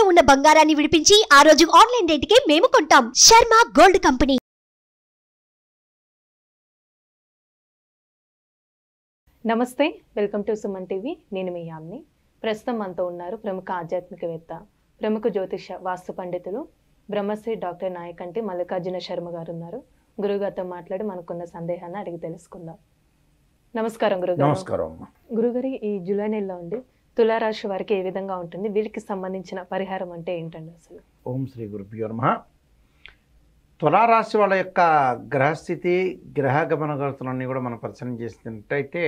తాకట్టులో ఉన్న బంగారాన్ని విడిపించి ఆ రోజు ఆన్లైన్ రేటుకే మేము కొంటాం. Sharma gold company. నమస్తే, వెల్కమ్ టు సుమన్ టీవీ. నేను మీ యామ్ని. ప్రస్తుతం మనతో ఉన్నారు ప్రముఖ ఆధ్యాత్మికవేత్త, ప్రముఖ జ్యోతిష వాస్తు పండితులు బ్రహ్మశ్రీ డాక్టర్ నాయకంటి మల్లికార్జున శర్మ గారు ఉన్నారు. గురుగారితో మాట్లాడి మనకున్న సందేహాన్ని అడిగి తెలుసుకుందాం. నమస్కారం గురుగారు. నమస్కారం. గురుగారి, ఈ జూలై నెలలో ఉండి తులారాశి వారికి ఏ విధంగా ఉంటుంది? వీరికి సంబంధించిన పరిహారం అంటే ఏంటండి అసలు? ఓం శ్రీ గురుభ్యో నమః. తులారాశి వాళ్ళ యొక్క గ్రహస్థితి, గ్రహ గమనగతులన్నీ కూడా మనం పరిశీలన చేసినట్టయితే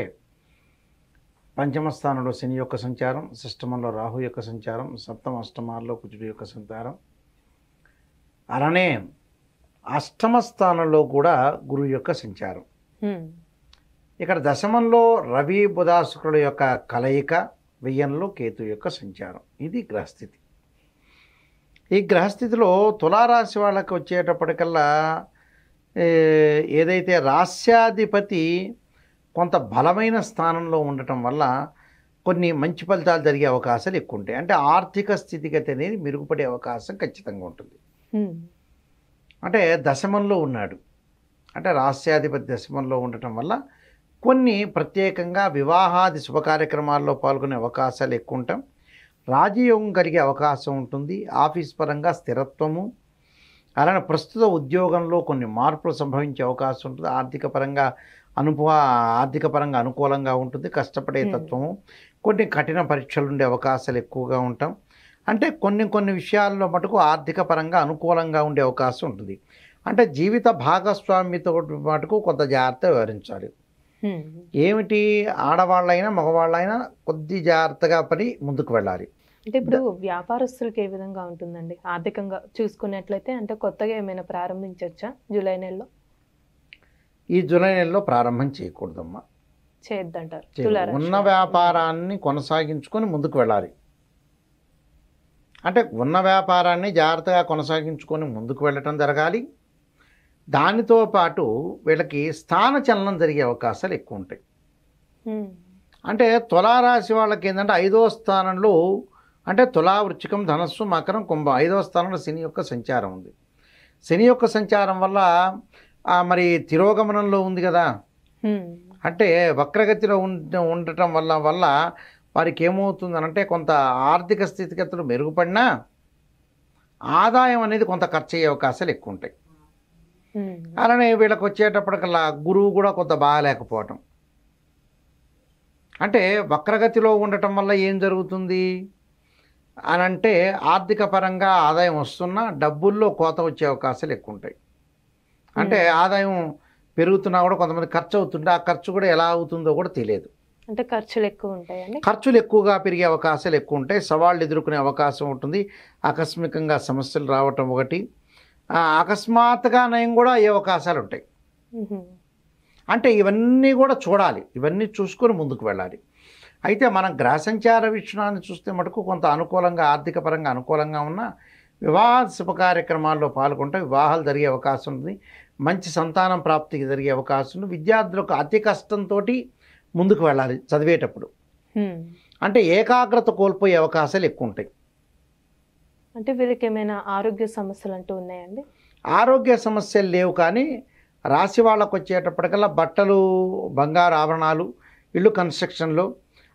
పంచమ స్థానంలో శని యొక్క సంచారం, షష్టమంలో రాహు యొక్క సంచారం, సప్తమ అష్టమాల్లో కుజుడు యొక్క సంచారం, అలానే అష్టమ స్థానంలో కూడా గురువు యొక్క సంచారం. ఇక్కడ దశమంలో రవి బుధ శుక్రుల యొక్క కలయిక, వ్యయంలో కేతు యొక్క సంచారం. ఇది గ్రహస్థితి. ఈ గ్రహస్థితిలో తులారాశి వాళ్ళకి వచ్చేటప్పటికల్లా ఏదైతే రాస్యాధిపతి కొంత బలమైన స్థానంలో ఉండటం వల్ల కొన్ని మంచి ఫలితాలు జరిగే అవకాశాలు ఎక్కువ ఉంటాయి. అంటే ఆర్థిక స్థితిగతి అనేది మెరుగుపడే అవకాశం ఖచ్చితంగా ఉంటుంది. అంటే దశమంలో ఉన్నాడు, అంటే రాస్యాధిపతి దశమంలో ఉండటం వల్ల కొన్ని ప్రత్యేకంగా వివాహాది శుభ కార్యక్రమాల్లో పాల్గొనే అవకాశాలు ఎక్కువ ఉంటాం. రాజయోగం కలిగే అవకాశం ఉంటుంది. ఆఫీస్ పరంగా స్థిరత్వము, అలానే ప్రస్తుత ఉద్యోగంలో కొన్ని మార్పులు సంభవించే అవకాశం ఉంటుంది. ఆర్థిక పరంగా అనుకూలంగా ఉంటుంది. కష్టపడే తత్వము, కొన్ని కఠిన పరీక్షలు ఉండే అవకాశాలు ఎక్కువగా ఉంటాం. అంటే కొన్ని విషయాల్లో మటుకు ఆర్థిక పరంగా అనుకూలంగా ఉండే అవకాశం ఉంటుంది. అంటే జీవిత భాగస్వామితో మటుకు కొంత జాగ్రత్త వ్యవహరించాలి. ఏమిటి, ఆడవాళ్ళైనా మగవాళ్ళైనా కొద్ది జాగ్రత్తగా పడి ముందుకు వెళ్ళాలి. అంటే ఇప్పుడు వ్యాపారస్తులకు ఏ విధంగా ఉంటుందండి ఆర్థికంగా చూసుకున్నట్లయితే? అంటే కొత్తగా ఏమైనా ప్రారంభించవచ్చా జూలై నెలలో? ఈ జూలై నెలలో ప్రారంభం చేయకూడదమ్మా, చేయొద్దంటారు. ఉన్న వ్యాపారాన్ని కొనసాగించుకొని ముందుకు వెళ్ళాలి. అంటే ఉన్న వ్యాపారాన్ని జాగ్రత్తగా కొనసాగించుకొని ముందుకు వెళ్ళటం జరగాలి. దానితో పాటు వీళ్ళకి స్థానచలనం జరిగే అవకాశాలు ఎక్కువ ఉంటాయి. అంటే తులారాశి వాళ్ళకి ఏంటంటే 5వ స్థానంలో, అంటే తులా, వృశ్చికం, ధనస్సు, మకరం, కుంభం 5వ స్థానంలో శని యొక్క సంచారం ఉంది. శని యొక్క సంచారం వల్ల మరి తిరోగమనంలో ఉంది కదా, అంటే వక్రగతిలో ఉండటం వల్ల వారికి ఏమవుతుందనంటే కొంత ఆర్థిక స్థితిగతులు మెరుగుపడినా ఆదాయం అనేది కొంత ఖర్చు అయ్యే అవకాశాలు ఎక్కువ ఉంటాయి. అలానే వీళ్ళకి వచ్చేటప్పటికల్లా గురువు కూడా కొంత బాగాలేకపోవటం, అంటే వక్రగతిలో ఉండటం వల్ల ఏం జరుగుతుంది అని అంటే ఆర్థిక పరంగా ఆదాయం వస్తున్నా డబ్బుల్లో కోత వచ్చే అవకాశాలు ఎక్కువ ఉంటాయి. అంటే ఆదాయం పెరుగుతున్నా కూడా కొంతమంది ఖర్చు అవుతుంటే ఆ ఖర్చు కూడా ఎలా అవుతుందో కూడా తెలియదు. అంటే ఖర్చులు ఎక్కువ ఉంటాయండి. ఖర్చులు ఎక్కువగా పెరిగే అవకాశాలు ఎక్కువ ఉంటాయి. సవాళ్ళు ఎదుర్కొనే అవకాశం ఉంటుంది. ఆకస్మికంగా సమస్యలు రావటం ఒకటి, అకస్మాత్తుగా నయం కూడా అయ్యే అవకాశాలు ఉంటాయి. అంటే ఇవన్నీ కూడా చూడాలి, ఇవన్నీ చూసుకొని ముందుకు వెళ్ళాలి. అయితే మనం గ్రహ సంచార విషయాన్ని చూస్తే మటుకు కొంత అనుకూలంగా, ఆర్థిక పరంగా అనుకూలంగా ఉన్న వివాహ శుభ కార్యక్రమాల్లో పాల్గొంటే వివాహాలు జరిగే అవకాశం ఉంది. మంచి సంతానం ప్రాప్తికి జరిగే అవకాశం ఉంది. విద్యార్థులకు అతి కష్టంతో ముందుకు వెళ్ళాలి చదివేటప్పుడు. అంటే ఏకాగ్రత కోల్పోయే అవకాశాలు ఎక్కువ ఉంటాయి. అంటే వీళ్ళకి ఏమైనా ఆరోగ్య సమస్యలు అంటూ ఉన్నాయండి? ఆరోగ్య సమస్యలు లేవు, కానీ రాశి వాళ్ళకు వచ్చేటప్పటికల్లా బట్టలు, బంగారు ఆభరణాలు, ఇల్లు కన్స్ట్రక్షన్లో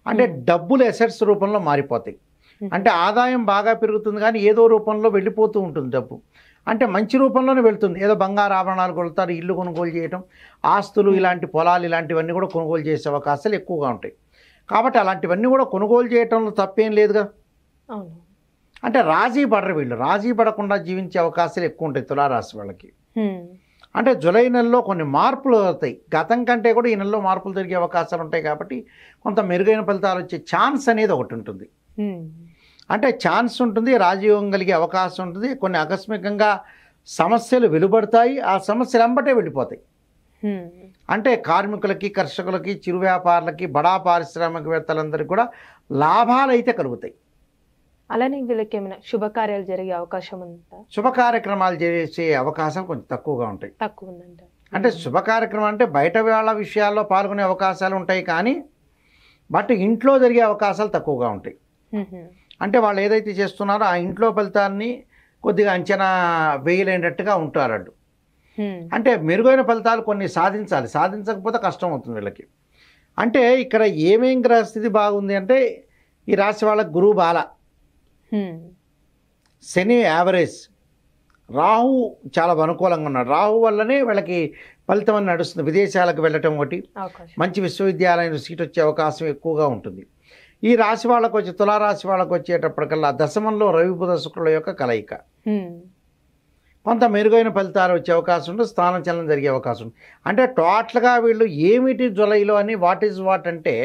అంటే డబ్బులు ఎసెట్స్ రూపంలో మారిపోతాయి. అంటే ఆదాయం బాగా పెరుగుతుంది కానీ ఏదో రూపంలో వెళ్ళిపోతూ ఉంటుంది డబ్బు. అంటే మంచి రూపంలోనే వెళ్తుంది. ఏదో బంగారు ఆభరణాలు కొలుతారు, ఇల్లు కొనుగోలు చేయటం, ఆస్తులు, ఇలాంటి పొలాలు ఇలాంటివన్నీ కూడా కొనుగోలు చేసే అవకాశాలు ఎక్కువగా ఉంటాయి. కాబట్టి అలాంటివన్నీ కూడా కొనుగోలు చేయటంలో తప్పేం లేదుగా. అవును. అంటే రాజీ పడరు వీళ్ళు, రాజీ పడకుండా జీవించే అవకాశాలు ఎక్కువ ఉంటాయి తులారాశి వాళ్ళకి. అంటే జూలై నెలలో కొన్ని మార్పులు అవుతాయి. గతం కంటే కూడా ఈ నెలలో మార్పులు జరిగే అవకాశాలు ఉంటాయి. కాబట్టి కొంత మెరుగైన ఫలితాలు వచ్చే ఛాన్స్ అనేది ఒకటి ఉంటుంది. అంటే ఛాన్స్ ఉంటుంది, రాజయోగం కలిగే అవకాశం ఉంటుంది. కొన్ని ఆకస్మికంగా సమస్యలు వెలువడతాయి, ఆ సమస్యలు వెంబటే వెళ్ళిపోతాయి. అంటే కార్మికులకి, కర్షకులకి, చిరు వ్యాపారులకి, బడా పారిశ్రామికవేత్తలందరికీ కూడా లాభాలు అయితే కలుగుతాయి. అలానే వీళ్ళకి ఏమైనా శుభకార్యాలు జరిగే అవకాశం ఉందా? శుభ కార్యక్రమాలు చేసే అవకాశం కొంచెం తక్కువగా ఉంటాయి. తక్కువ ఉందంట. అంటే శుభ కార్యక్రమం అంటే బయట వాళ్ళ విషయాల్లో పాల్గొనే అవకాశాలు ఉంటాయి, కానీ బట్ ఇంట్లో జరిగే అవకాశాలు తక్కువగా ఉంటాయి. అంటే వాళ్ళు ఏదైతే చేస్తున్నారో ఆ ఇంట్లో ఫలితాన్ని కొద్దిగా అంచనా వేయలేనట్టుగా ఉంటారు వాళ్ళు. అంటే మెరుగైన ఫలితాలు కొన్ని సాధించాలి, సాధించకపోతే కష్టం అవుతుంది వీళ్ళకి. అంటే ఇక్కడ ఏమేం గ్రహస్థితి బాగుంది అంటే ఈ రాశి వాళ్ళకి గురువు బాల, శని యావరేజ్, రాహు చాలా అనుకూలంగా ఉన్నాడు. రాహు వల్లనే వీళ్ళకి ఫలితం అని నడుస్తుంది. విదేశాలకు వెళ్ళటం ఒకటి, మంచి విశ్వవిద్యాలయం సీట్ వచ్చే అవకాశం ఎక్కువగా ఉంటుంది. ఈ రాశి వాళ్ళకు వచ్చి తులారాశి వాళ్ళకు వచ్చేటప్పటికల్లా దశమంలో రవి బుధ శుక్రుల యొక్క కలయిక, కొంత మెరుగైన ఫలితాలు వచ్చే అవకాశం ఉంటుంది, స్థానచలనం జరిగే అవకాశం ఉంది. అంటే టోటల్గా వీళ్ళు ఏమిటి జులైలో అని వాట్ ఈజ్ వాట్ అంటే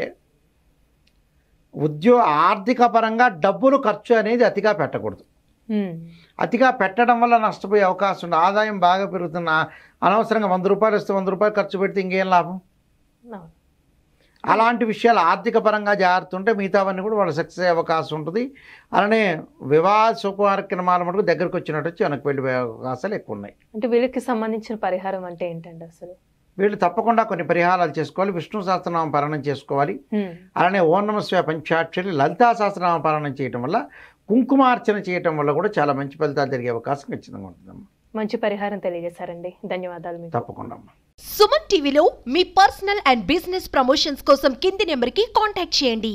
ఆర్థిక పరంగా డబ్బులు ఖర్చు అనేది అతిగా పెట్టకూడదు. అతిగా పెట్టడం వల్ల నష్టపోయే అవకాశం ఉంది. ఆదాయం బాగా పెరుగుతున్న అనవసరంగా 100 రూపాయలు వస్తే 100 రూపాయలు ఖర్చు పెడితే ఇంకేం లాభం? అలాంటి విషయాలు ఆర్థిక పరంగా జాగ్రత్త ఉంటే మిగతావన్నీ కూడా వాళ్ళు సక్సెస్ అయ్యే అవకాశం ఉంటుంది. అలానే వివాహ శుభ కార్యక్రమాల మటుకు దగ్గరకు వచ్చినట్టు వచ్చి వెనక్కి వెళ్ళిపోయే అవకాశాలు ఎక్కువ ఉన్నాయి. అంటే వీళ్ళకి సంబంధించిన పరిహారం అంటే ఏంటండి అసలు? వీళ్ళు తప్పకుండా కొన్ని పరిహారాలు చేసుకోవాలి. విష్ణు సహస్రనామ పారాయణం చేసుకోవాలి. అలానే ఓం నమః శివాయ పంచాక్షరి లలితా సహస్రనామ పారాయణం చేయటం వల్ల, కుంకుమార్చన చేయటం వల్ల కూడా చాలా మంచి ఫలితాలు జరిగే అవకాశం ఖచ్చితంగా ఉంటుందమ్మా. మంచి పరిహారం తెలియజేశారండి, ధన్యవాదాలు మీకు. తప్పకుండా అమ్మా. సుమన్ టీవీలో మీ పర్సనల్ అండ్ బిజినెస్ ప్రమోషన్స్ కోసం కింది నెంబర్కి కాంటాక్ట్ చేయండి.